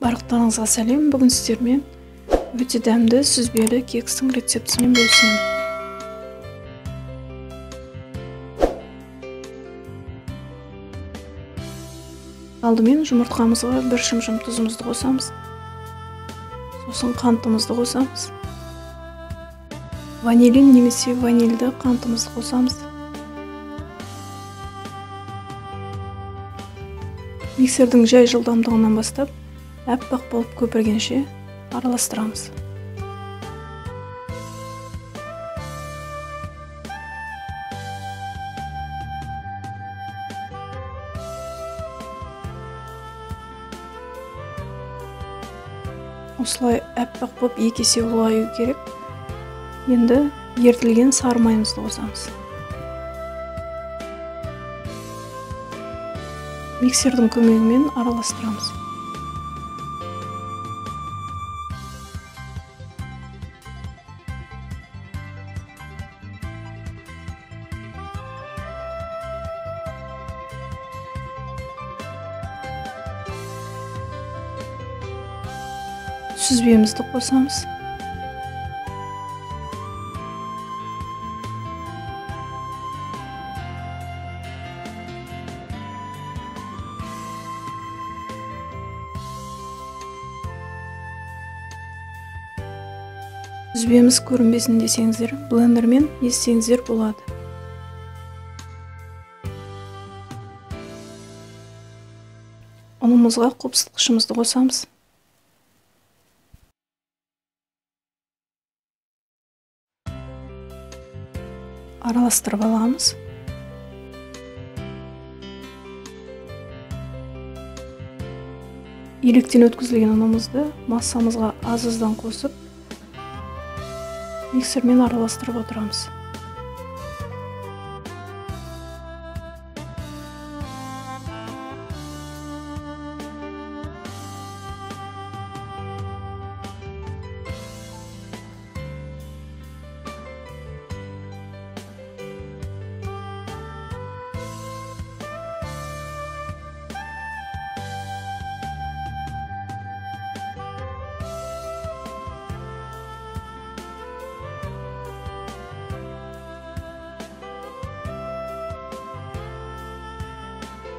Барлықтарыңызға сәлем. Бүгін сіздермен өте дәмді сүзбелі кекстің рецептісімен бөлісемін. Алдымен жұмыртқамызға бір шымшым тұзымызды қосамыз. Сосын қантымызды қосамыз. Ванилин немесе ванильді қантымызды қосамыз. Миксердің жай жылдамдығынан бастап әппақ болып көпіргенше араластырамыз. Осылай әппақ болып екі есе ұлғаю керек. Енді ертілген сары майымызды қосамыз. Миксердің көмегімен араластырамыз. Сүзбемізді қосамыз. Сүзбеміз көрінбесін десеңіздер, блендермен езсеңіздер болады. Ұнымызға қопсытқышымызды қосамыз. Араластырып аламыз. Електен өткізілген ұнымызды массамызға аз-аздан қосып, миксермен араластырып отырамыз.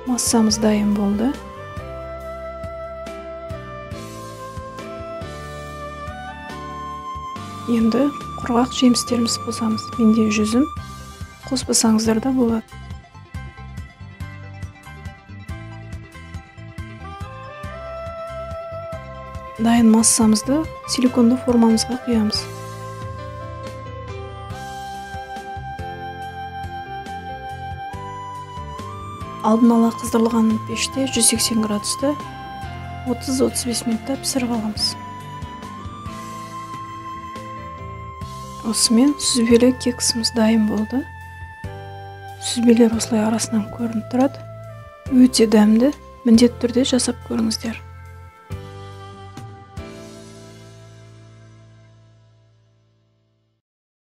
Массамыз дайын болды. Енді құрғақ жемістеріміз қосамыз. Менде жүзім, қоспасаңыздар да болады. Дайын массамызды силиконды формамызға құямыз. Алдын ала қыздырылған пеште 180 градуста 30-35 минутта пісіріп аламыз. Осымен сүзбелі кексіміз дайын болды. Сүзбелер осылай арасынан көрініп тұрады. Өте дәмді, міндетті түрде жасап көріңіздер.